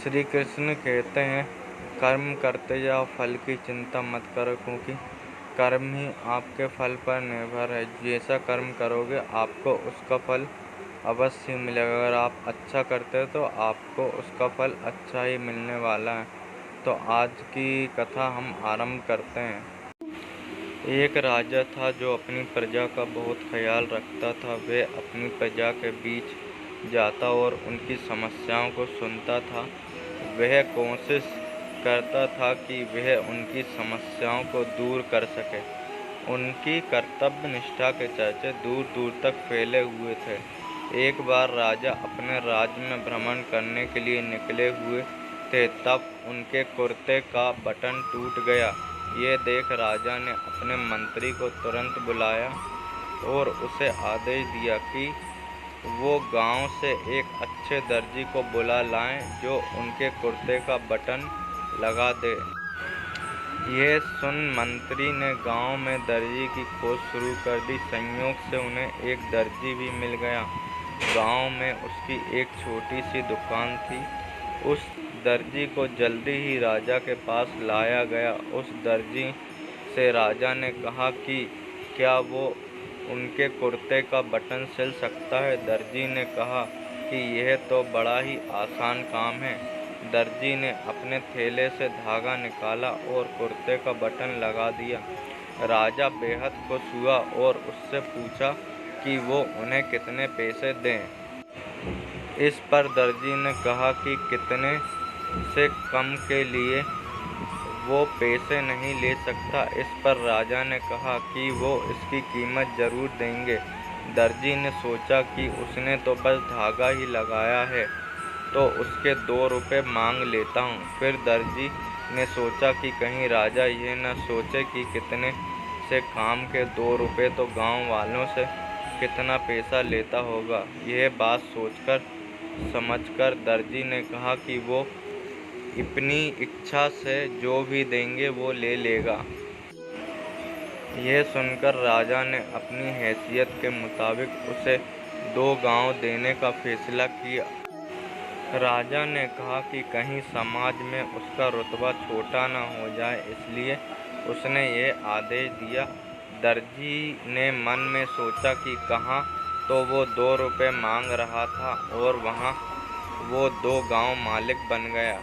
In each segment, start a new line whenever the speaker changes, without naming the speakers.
श्री कृष्ण कहते हैं, कर्म करते जाओ, फल की चिंता मत करो, क्योंकि कर्म ही आपके फल पर निर्भर है। जैसा कर्म करोगे आपको उसका फल अवश्य मिलेगा। अगर आप अच्छा करते हो तो आपको उसका फल अच्छा ही मिलने वाला है। तो आज की कथा हम आरंभ करते हैं। एक राजा था जो अपनी प्रजा का बहुत ख्याल रखता था। वह अपनी प्रजा के बीच जाता और उनकी समस्याओं को सुनता था। वह कोशिश करता था कि वह उनकी समस्याओं को दूर कर सके। उनकी कर्तव्य निष्ठा के चर्चे दूर दूर तक फैले हुए थे। एक बार राजा अपने राज्य में भ्रमण करने के लिए निकले हुए थे, तब उनके कुर्ते का बटन टूट गया। ये देख राजा ने अपने मंत्री को तुरंत बुलाया और उसे आदेश दिया कि वो गांव से एक अच्छे दर्जी को बुला लाएं जो उनके कुर्ते का बटन लगा दे। यह सुन मंत्री ने गांव में दर्जी की खोज शुरू कर दी। संयोग से उन्हें एक दर्जी भी मिल गया। गांव में उसकी एक छोटी सी दुकान थी। उस दर्जी को जल्दी ही राजा के पास लाया गया। उस दर्जी से राजा ने कहा कि क्या वो उनके कुर्ते का बटन सिल सकता है। दर्जी ने कहा कि यह तो बड़ा ही आसान काम है। दर्जी ने अपने थैले से धागा निकाला और कुर्ते का बटन लगा दिया। राजा बेहद खुश हुआ और उससे पूछा कि वो उन्हें कितने पैसे दें। इस पर दर्जी ने कहा कि कितने से कम के लिए वो पैसे नहीं ले सकता। इस पर राजा ने कहा कि वो इसकी कीमत जरूर देंगे। दर्जी ने सोचा कि उसने तो बस धागा ही लगाया है, तो उसके 2 रुपये मांग लेता हूँ। फिर दर्जी ने सोचा कि कहीं राजा यह न सोचे कि कितने से काम के 2 रुपये तो गांव वालों से कितना पैसा लेता होगा। यह बात सोचकर समझकर दर्जी ने कहा कि वो अपनी इच्छा से जो भी देंगे वो ले लेगा। यह सुनकर राजा ने अपनी हैसियत के मुताबिक उसे 2 गांव देने का फैसला किया। राजा ने कहा कि कहीं समाज में उसका रुतबा छोटा न हो जाए, इसलिए उसने यह आदेश दिया। दर्जी ने मन में सोचा कि कहाँ तो वो 2 रुपये मांग रहा था और वहाँ वो 2 गांव मालिक बन गया।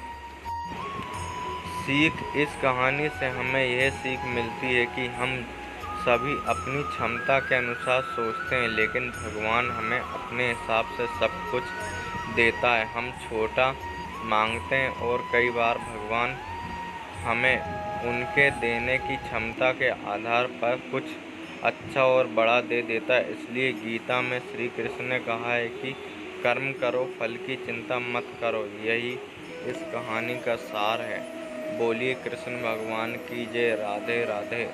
सीख, इस कहानी से हमें यह सीख मिलती है कि हम सभी अपनी क्षमता के अनुसार सोचते हैं, लेकिन भगवान हमें अपने हिसाब से सब कुछ देता है। हम छोटा मांगते हैं और कई बार भगवान हमें उनके देने की क्षमता के आधार पर कुछ अच्छा और बड़ा दे देता है। इसलिए गीता में श्री कृष्ण ने कहा है कि कर्म करो, फल की चिंता मत करो। यही इस कहानी का सार है। बोलिए कृष्ण भगवान की जय। राधे राधे।